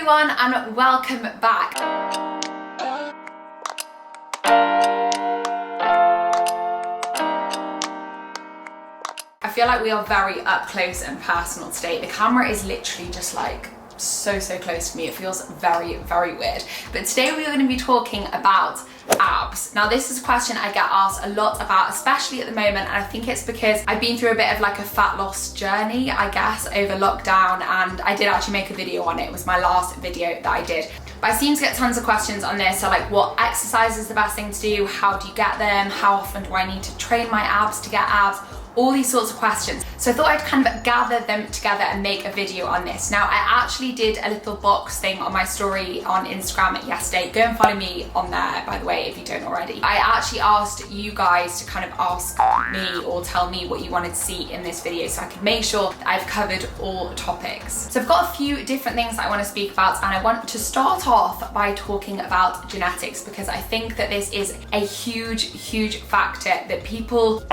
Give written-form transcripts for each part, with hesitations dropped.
everyone and welcome back. I feel like we are very up close and personal today. The camera is literally just like so close to me. It feels very weird. But today we are going to be talking about abs. Now this is a question I get asked a lot about, especially at the moment, and I think it's because I've been through a bit of like a fat loss journey, I guess, over lockdown, and I did actually make a video on it. It was my last video that I did. But I seem to get tons of questions on this, so like what exercise is the best thing to do, how do you get them, how often do I need to train my abs to get abs, all these sorts of questions. So I thought I'd kind of gather them together and make a video on this. Now I actually did a little box thing on my story on Instagram yesterday. Go and follow me on there, by the way, if you don't already. I actually asked you guys to kind of ask me or tell me what you wanted to see in this video so I could make sure that I've covered all topics. So I've got a few different things that I want to speak about, and I want to start off by talking about genetics, because I think that this is a huge factor that people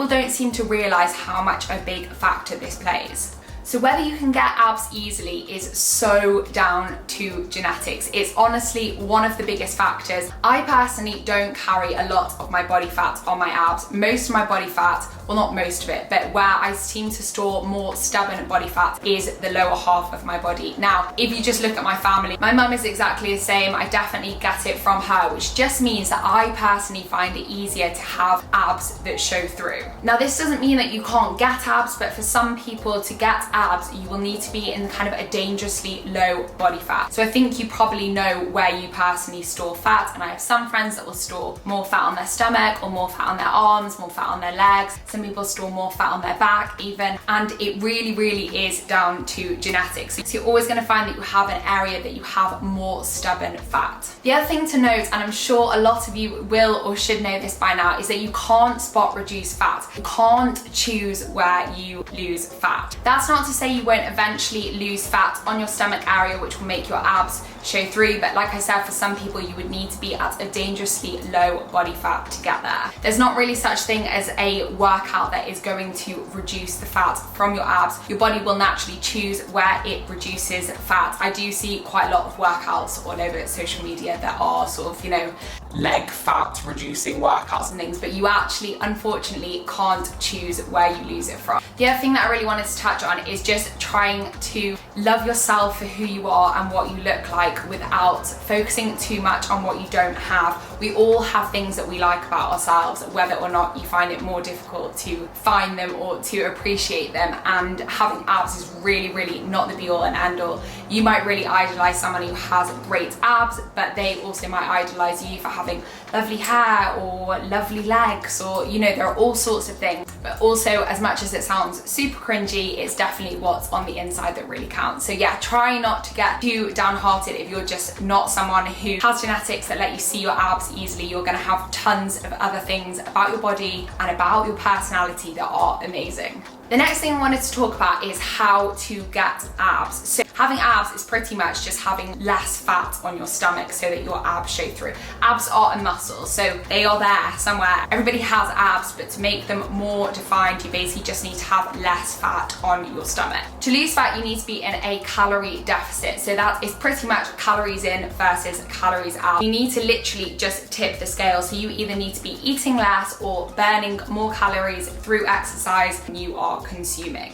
don't seem to realize how much a big factor this plays. So whether you can get abs easily is so down to genetics. It's honestly one of the biggest factors. I personally don't carry a lot of my body fat on my abs. Most of my body fat, well not most of it, but where I seem to store more stubborn body fat is the lower half of my body. Now, if you just look at my family, my mum is exactly the same. I definitely get it from her, which just means that I personally find it easier to have abs that show through. Now, this doesn't mean that you can't get abs, but for some people to get abs, you will need to be in kind of a dangerously low body fat. So I think you probably know where you personally store fat, and I have some friends that will store more fat on their stomach or more fat on their arms, more fat on their legs. Some people store more fat on their back even, and it really is down to genetics. So you're always going to find that you have an area that you have more stubborn fat. The other thing to note, and I'm sure a lot of you will or should know this by now, is that you can't spot reduce fat. You can't choose where you lose fat. That's not to say you won't eventually lose fat on your stomach area, which will make your abs show through, but like I said, for some people you would need to be at a dangerously low body fat to get there. There's not really such thing as a workout that is going to reduce the fat from your abs. Your body will naturally choose where it reduces fat. I do see quite a lot of workouts all over social media that are sort of, you know, leg fat reducing workouts and things, but you actually unfortunately can't choose where you lose it from. The other thing that I really wanted to touch on is just trying to love yourself for who you are and what you look like without focusing too much on what you don't have. We all have things that we like about ourselves, whether or not you find it more difficult to find them or to appreciate them, and having abs is really not the be all and end all. You might really idolize someone who has great abs, but they also might idolize you for having lovely hair or lovely legs, or, you know, there are all sorts of things. But also, as much as it sounds super cringy, it's definitely what's on the inside that really counts. So yeah, try not to get too downhearted if you're just not someone who has genetics that let you see your abs easily. You're going to have tons of other things about your body and about your personality that are amazing. The next thing I wanted to talk about is how to get abs. So having abs is pretty much just having less fat on your stomach so that your abs show through. Abs are a muscle, so they are there somewhere. Everybody has abs, but to make them more defined, you basically just need to have less fat on your stomach. To lose fat, you need to be in a calorie deficit. So that is pretty much calories in versus calories out. You need to literally just tip the scale. So you either need to be eating less or burning more calories through exercise than you are consuming.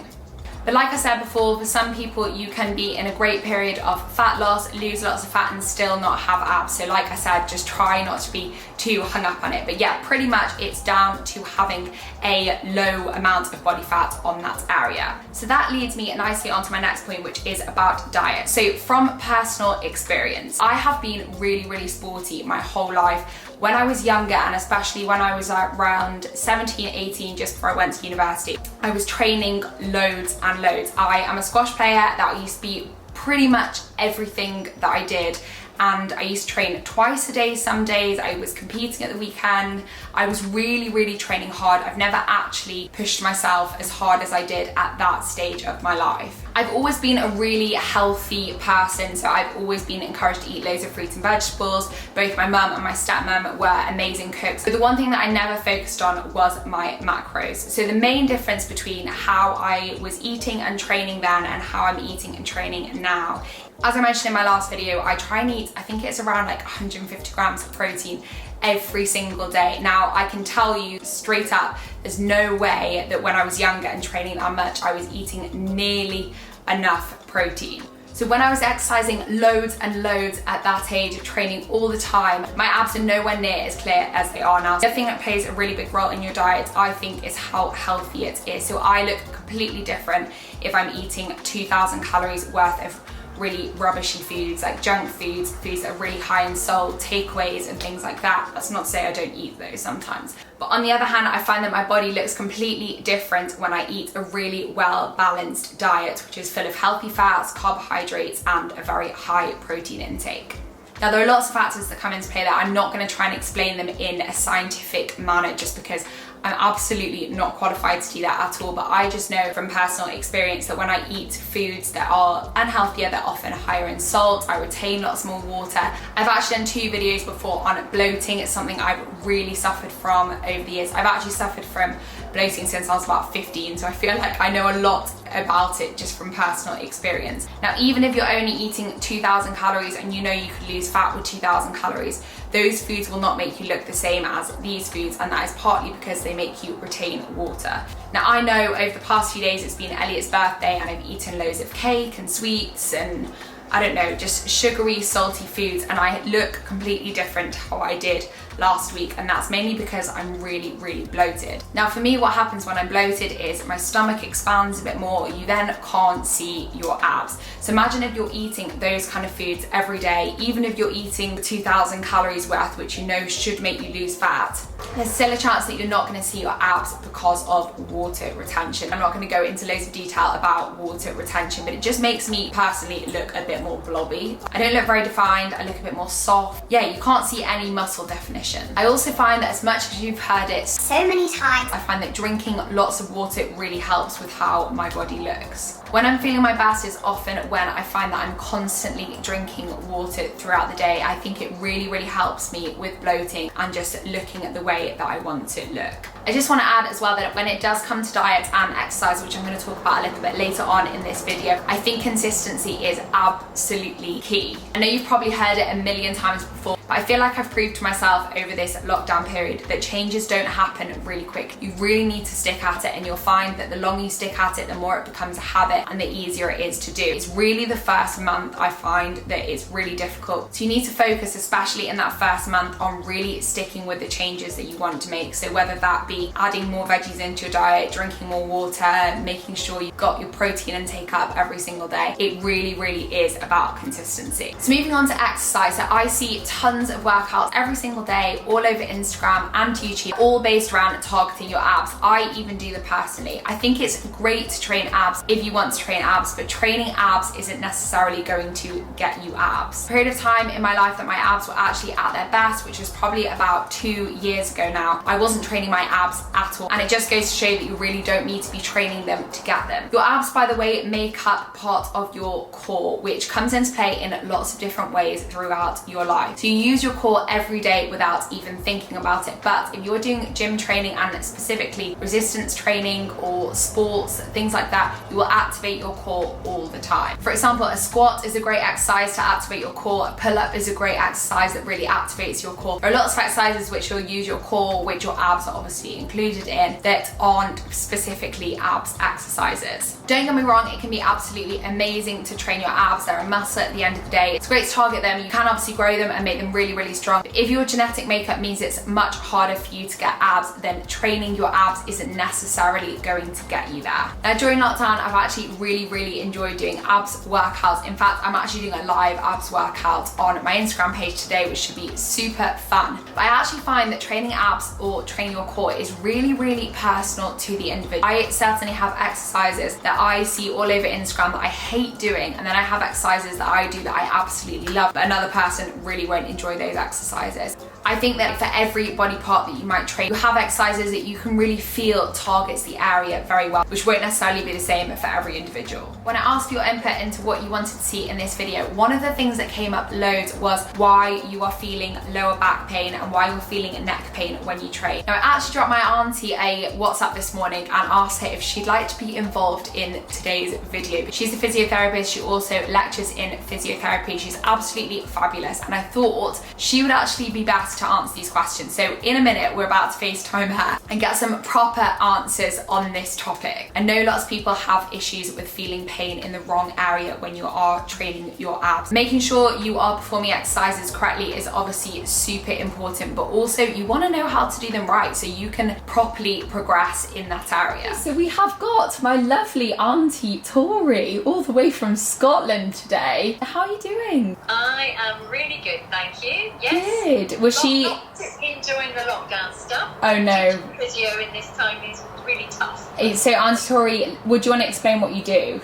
But like I said before, for some people you can be in a great period of fat loss, lose lots of fat and still not have abs. So like I said, just try not to be too hung up on it. But yeah, pretty much it's down to having a low amount of body fat on that area. So that leads me nicely onto my next point, which is about diet. So from personal experience, I have been really sporty my whole life. When I was younger, and especially when I was around 17, 18, just before I went to university, I was training loads and loads. I am a squash player. That used to be pretty much everything that I did. and I used to train twice a day some days. I was competing at the weekend. I was really training hard. I've never actually pushed myself as hard as I did at that stage of my life. I've always been a really healthy person, so I've always been encouraged to eat loads of fruits and vegetables. Both my mum and my stepmom were amazing cooks. But the one thing that I never focused on was my macros. So the main difference between how I was eating and training then and how I'm eating and training now, as I mentioned in my last video, I try and eat, I think it's around like 150 grams of protein every single day. Now, I can tell you straight up, there's no way that when I was younger and training that much, I was eating nearly enough protein. So when I was exercising loads and loads at that age, training all the time, my abs are nowhere near as clear as they are now. The other thing that plays a really big role in your diet, I think, is how healthy it is. So I look completely different if I'm eating 2,000 calories worth of really rubbishy foods, like junk foods, foods that are really high in salt, takeaways and things like that. That's not to say I don't eat those sometimes. But on the other hand, I find that my body looks completely different when I eat a really well-balanced diet, which is full of healthy fats, carbohydrates, and a very high protein intake. Now, there are lots of factors that come into play that I'm not going to try and explain them in a scientific manner just because I'm absolutely not qualified to do that at all, but I just know from personal experience that when I eat foods that are unhealthier, they're often higher in salt, I retain lots more water. I've actually done 2 videos before on bloating. It's something I've really suffered from over the years. I've actually suffered from bloating since I was about 15, so I feel like I know a lot about it just from personal experience. Now, even if you're only eating 2,000 calories and you know you could lose fat with 2,000 calories, those foods will not make you look the same as these foods, and that is partly because they make you retain water. Now, I know over the past few days it's been Elliot's birthday and I've eaten loads of cake and sweets and I don't know, just sugary, salty foods, and I look completely different to how I did last week, and that's mainly because I'm really bloated. Now, for me, what happens when I'm bloated is my stomach expands a bit more. You then can't see your abs. So imagine if you're eating those kind of foods every day, even if you're eating 2,000 calories worth, which you know should make you lose fat, there's still a chance that you're not going to see your abs because of water retention. I'm not going to go into loads of detail about water retention, but it just makes me personally look a bit more blobby. I don't look very defined, I look a bit more soft. Yeah, you can't see any muscle definition. I also find that as much as you've heard it so many times, I find that drinking lots of water really helps with how my body looks. When I'm feeling my best is often when I find that I'm constantly drinking water throughout the day. I think it really helps me with bloating and just looking at the way that I want to look. I just want to add as well that when it does come to diet and exercise, which I'm going to talk about a little bit later on in this video, I think consistency is absolutely key. I know you've probably heard it a million times before, but I feel like I've proved to myself over this lockdown period that changes don't happen really quick. You really need to stick at it, and you'll find that the longer you stick at it, the more it becomes a habit and the easier it is to do. It's really the first month I find that it's really difficult. So you need to focus, especially in that first month, on really sticking with the changes that you want to make. So whether that be adding more veggies into your diet, drinking more water, making sure you've got your protein intake up every single day, it really is about consistency. So moving on to exercise, so I see tons of workouts every single day all over Instagram and YouTube, all based around targeting your abs. I even do them personally. I think it's great to train abs if you want to train abs, but training abs isn't necessarily going to get you abs. A period of time in my life that my abs were actually at their best, which was probably about 2 years ago now, I wasn't training my abs at all, and it just goes to show that you really don't need to be training them to get them. Your abs, by the way, make up part of your core, which comes into play in lots of different ways throughout your life. So you use your core every day without even thinking about it, but if you're doing gym training and specifically resistance training or sports, things like that, you will activate your core all the time. For example, a squat is a great exercise to activate your core. A pull-up is a great exercise that really activates your core. There are lots of exercises which will use your core, which your abs are obviously included in, that aren't specifically abs exercises. Don't get me wrong, it can be absolutely amazing to train your abs. They're a muscle at the end of the day. It's great to target them. You can obviously grow them and make them really strong. But if your genetic makeup means it's much harder for you to get abs, then training your abs isn't necessarily going to get you there. Now, during lockdown, I've actually really enjoyed doing abs workouts. In fact, I'm actually doing a live abs workout on my Instagram page today, which should be super fun. But I actually find that training abs or training your core is really, really personal to the individual. I certainly have exercises that I see all over Instagram that I hate doing, and then I have exercises that I do that I absolutely love, but another person really won't enjoy those exercises. I think that for every body part that you might train, you have exercises that you can really feel targets the area very well, which won't necessarily be the same for every individual. When I asked your input into what you wanted to see in this video, one of the things that came up loads was why you are feeling lower back pain and why you're feeling neck pain when you train. Now, I actually dropped my auntie a WhatsApp this morning and asked her if she'd like to be involved in today's video. She's a physiotherapist. She also lectures in physiotherapy. She's absolutely fabulous, and I thought she would actually be best to answer these questions. So in a minute, we're about to FaceTime her and get some proper answers on this topic. I know lots of people have issues with feeling pain in the wrong area when you are training your abs. Making sure you are performing exercises correctly is obviously super important, but also you want to know how to do them right so you can properly progress in that area. So we have got my lovely auntie Tori all the way from Scotland today. How are you doing? I am really good, thank you. Yes. Good. Was she not enjoying the lockdown stuff? Oh no. Teaching physio in this time is really tough. So Auntie Tori, would you want to explain what you do?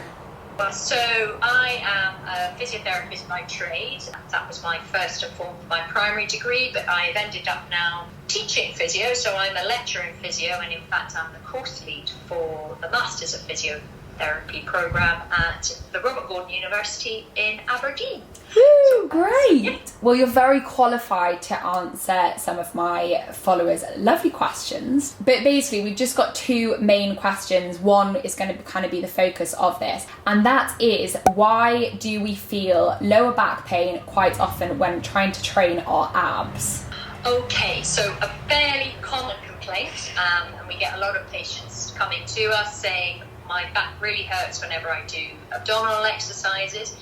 So I am a physiotherapist by trade. That was my first and my primary degree, but I've ended up now teaching physio. So I'm a lecturer in physio, and in fact I'm the course lead for the Masters of Physiotherapy program at the Robert Gordon University in Aberdeen. Woo, great. Well, you're very qualified to answer some of my followers' lovely questions. But basically, we've just got two main questions. One is going to kind of be the focus of this, and that is, why do we feel lower back pain quite often when trying to train our abs? Okay, so a fairly common complaint, and we get a lot of patients coming to us saying, my back really hurts whenever I do abdominal exercises.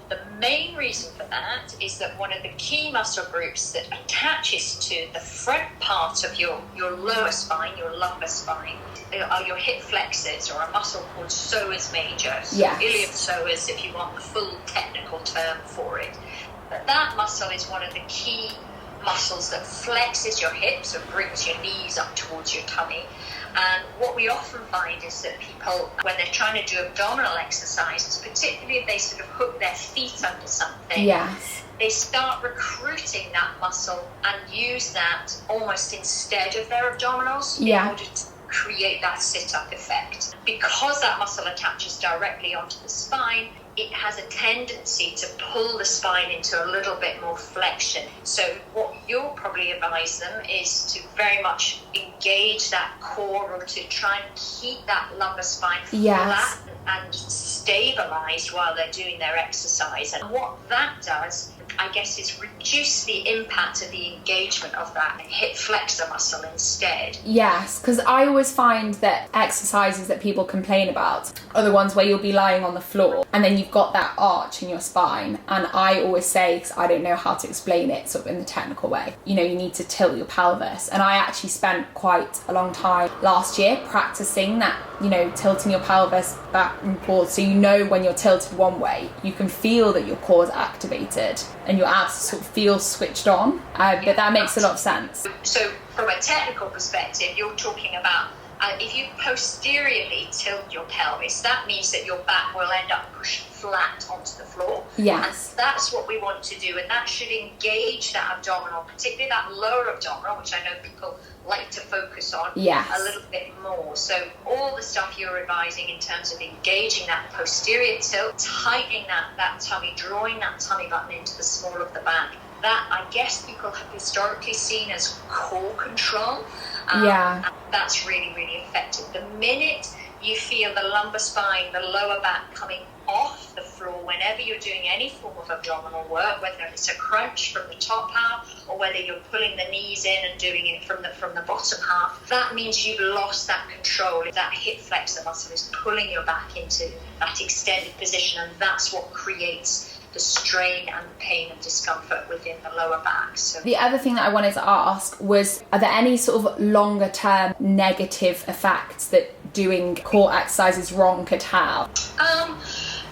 The main reason for that is that one of the key muscle groups that attaches to the front part of your lower spine, your lumbar spine, are your hip flexors, or a muscle called psoas major, yes. Ilium psoas if you want the full technical term for it. But that muscle is one of the key muscles that flexes your hips and brings your knees up towards your tummy. And what we often find is that people, when they're trying to do abdominal exercises, particularly if they sort of hook their feet under something, yes, they start recruiting that muscle and use that almost instead of their abdominals in order to create that sit-up effect. Because that muscle attaches directly onto the spine, it has a tendency to pull the spine into a little bit more flexion. So what you'll probably advise them is to very much engage that core, or to try and keep that lumbar spine flat and stabilized while they're doing their exercise. And what that does, I guess, is reduce the impact of the engagement of that hip flexor muscle instead. Yes, because I always find that exercises that people complain about are the ones where you'll be lying on the floor and then you've got that arch in your spine. And I always say, because I don't know how to explain it sort of in the technical way, you know, you need to tilt your pelvis. And I actually spent quite a long time last year practicing that, you know, tilting your pelvis back and forth. So you know when you're tilted one way, you can feel that your core is activated and your abs sort of feel switched on. But that makes a lot of sense. So from a technical perspective, you're talking about if you posteriorly tilt your pelvis, that means that your back will end up pushed flat onto the floor. Yes. And that's what we want to do, and that should engage that abdominal, particularly that lower abdominal, which I know people like to focus on a little bit more. So all the stuff you're advising in terms of engaging that posterior tilt, tightening that tummy, drawing that tummy button into the small of the back, that I guess people have historically seen as core control. And that's really, really effective. The minute you feel the lumbar spine, the lower back coming off the floor whenever you're doing any form of abdominal work, whether it's a crunch from the top half or whether you're pulling the knees in and doing it from the bottom half, that means you've lost that control. That hip flexor muscle is pulling your back into that extended position, and that's what creates the strain and the pain and discomfort within the lower back. So the other thing that I wanted to ask was, are there any sort of longer term negative effects that doing core exercises wrong could have?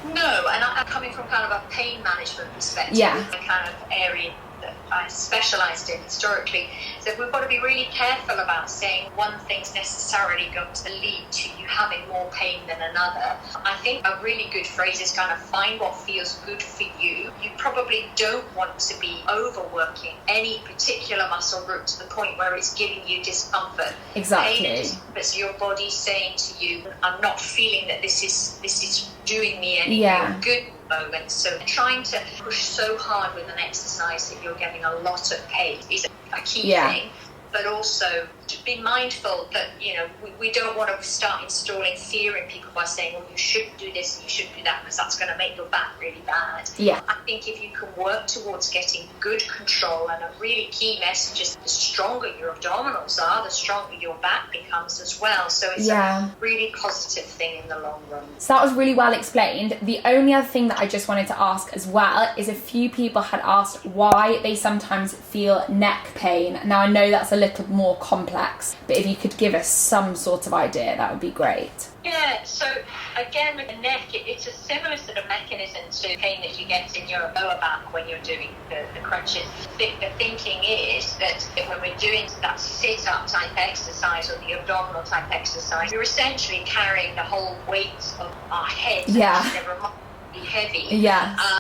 No, and I'm coming from kind of a pain management perspective, the kind of area that I specialised in historically. So we've got to be really careful about saying one thing's necessarily going to lead to you having more pain than another. I think a really good phrase is kind of find what feels good for you. You probably don't want to be overworking any particular muscle group to the point where it's giving you discomfort. Exactly. But your body's saying to you, I'm not feeling that this is doing me any good moment. So trying to push so hard with an exercise that you're getting a lot of pain is a key thing. But also to be mindful that, you know, we don't want to start installing fear in people by saying, well, you shouldn't do this and you shouldn't do that because that's going to make your back really bad. Yeah. I think if you can work towards getting good control, and a really key message is the stronger your abdominals are, the stronger your back becomes as well. So it's a really positive thing in the long run. So that was really well explained. The only other thing that I just wanted to ask as well is a few people had asked why they sometimes feel neck pain. Now I know that's a little more complex, but if you could give us some sort of idea, that would be great. Yeah, so again with the neck, it's a similar sort of mechanism to pain that you get in your lower back when you're doing the crunches. The thinking is that when we're doing that sit-up type exercise or the abdominal type exercise, you're essentially carrying the whole weight of our head. Heavy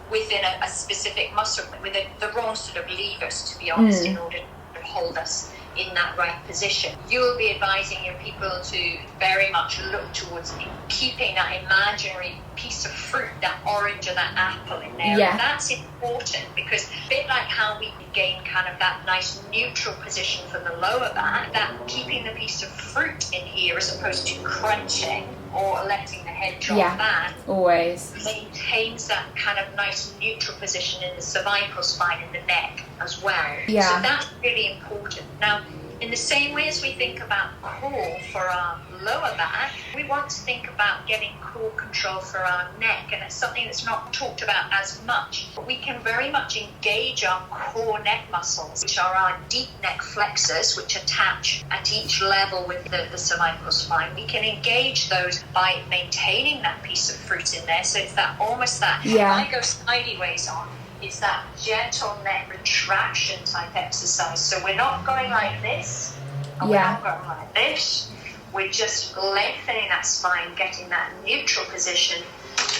within a specific muscle with the wrong sort of levers, to be honest, in order to hold us in that right position. You'll be advising your people to very much look towards keeping that imaginary piece of fruit, that orange or that apple in there. And that's important because a bit like how we gain kind of that nice neutral position for the lower back, that keeping the piece of fruit in here as opposed to crunching or letting the head drop back always maintains that kind of nice neutral position in the cervical spine and the neck as well. So that's really important. Now, in the same way as we think about core for our lower back, we want to think about getting core control for our neck, and it's something that's not talked about as much. But we can very much engage our core neck muscles, which are our deep neck flexors, which attach at each level with the cervical spine. We can engage those by maintaining that piece of fruit in there. So it's that almost that I go sideways on. It's that gentle neck retraction type exercise. So we're not going like this, and we're not going like this. We're just lengthening that spine, getting that neutral position,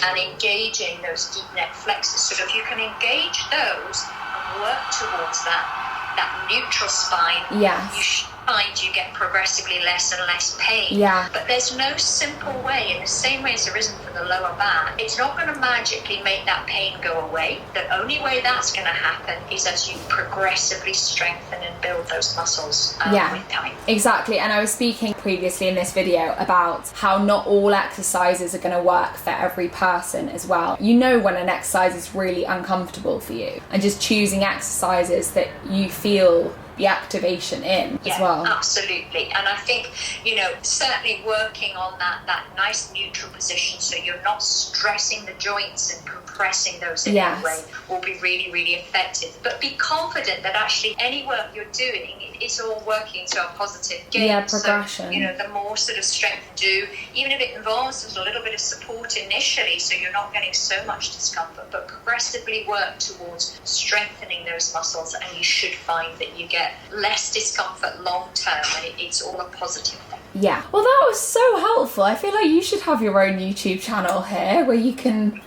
and engaging those deep neck flexors. So if you can engage those and work towards that neutral spine, you should find you get progressively less and less pain. But there's no simple way, in the same way as there isn't for the lower back. It's not going to magically make that pain go away. The only way that's going to happen is as you progressively strengthen and build those muscles with time. Exactly. And I was speaking previously in this video about how not all exercises are going to work for every person as well. You know when an exercise is really uncomfortable for you, and just choosing exercises that you feel the activation in as well. Absolutely. And I think, you know, certainly working on that nice neutral position so you're not stressing the joints and compressing those in any way will be really, really effective. But be confident that actually any work you're doing is all working to a positive gain. Progression. So, you know, the more sort of strength you do, even if it involves a little bit of support initially so you're not getting so much discomfort, but progressively work towards strengthening those muscles, and you should find that you get less discomfort long term, and it's all a positive thing. Well, that was so helpful. I feel like you should have your own YouTube channel here where you can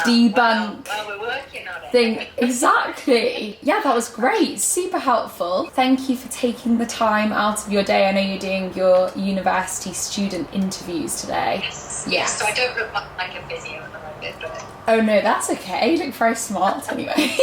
debunk. Well, we're working on it. Exactly. That was great. Super helpful. Thank you for taking the time out of your day. I know you're doing your university student interviews today. Yes. So I don't look like a physio at the moment, but... Oh no, that's okay. You look very smart anyway.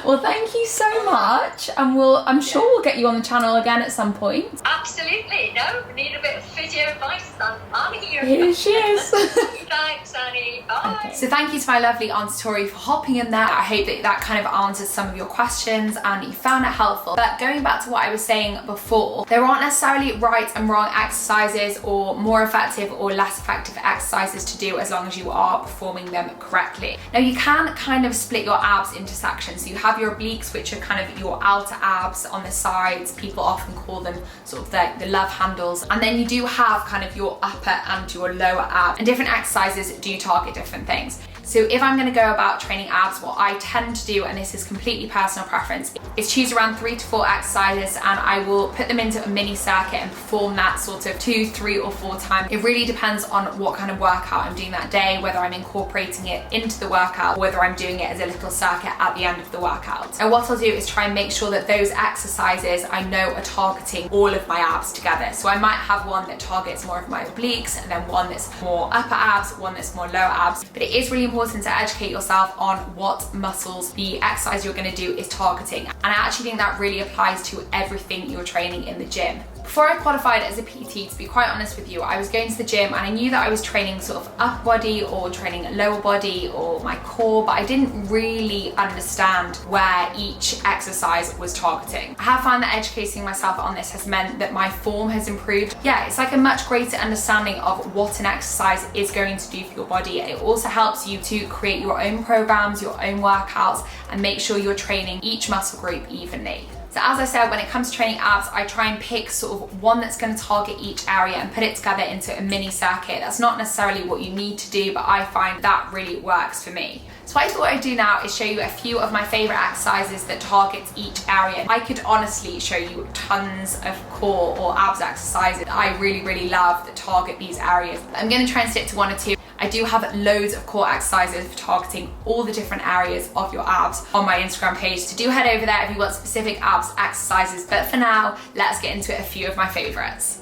Well, thank you so much, and I'm sure we'll get you on the channel again at some point. Absolutely. No, we need a bit of physio advice. I'm here. Here she is. Thanks, Annie. Bye. Okay. So thank you to my lovely Auntie Tori for hopping in there. I hope that kind of answers some of your questions and you found it helpful. But going back to what I was saying before, there aren't necessarily right and wrong exercises or more effective or less effective exercises to do as long as you are performing them correctly. Now you can kind of split your abs into sections. So you have your obliques, which are kind of your outer abs on the sides. People often call them sort of the love handles. And then you do have kind of your upper and your lower ab, and different exercises do target different things. So if I'm gonna go about training abs, what I tend to do, and this is completely personal preference, is choose around 3 to 4 exercises, and I will put them into a mini circuit and perform that sort of 2, 3 or 4 times. It really depends on what kind of workout I'm doing that day, whether I'm incorporating it into the workout, or whether I'm doing it as a little circuit at the end of the workout. And what I'll do is try and make sure that those exercises I know are targeting all of my abs together. So I might have one that targets more of my obliques, and then one that's more upper abs, one that's more lower abs. But it is really important to educate yourself on what muscles the exercise you're going to do is targeting. And I actually think that really applies to everything you're training in the gym. Before I qualified as a PT, to be quite honest with you, I was going to the gym and I knew that I was training sort of upper body or training lower body or my core, but I didn't really understand where each exercise was targeting. I have found that educating myself on this has meant that my form has improved. Yeah, it's like a much greater understanding of what an exercise is going to do for your body. It also helps you to create your own programs, your own workouts, and make sure you're training each muscle group evenly. So as I said, when it comes to training abs, I try and pick sort of one that's going to target each area and put it together into a mini circuit. That's not necessarily what you need to do, but I find that really works for me. So what I thought I'd do now is show you a few of my favorite exercises that target each area. I could honestly show you tons of core or abs exercises that I really love that target these areas. But I'm going to try and stick to 1 or 2. I do have loads of core exercises for targeting all the different areas of your abs on my Instagram page, so do head over there if you want specific abs exercises. But for now, let's get into a few of my favorites.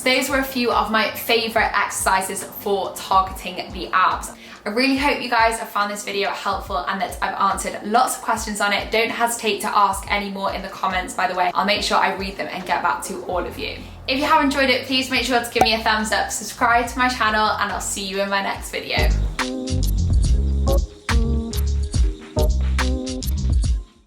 Those were a few of my favorite exercises for targeting the abs. I really hope you guys have found this video helpful and that I've answered lots of questions on it. Don't hesitate to ask any more in the comments, by the way. I'll make sure I read them and get back to all of you. If you have enjoyed it, please make sure to give me a thumbs up, subscribe to my channel, and I'll see you in my next video.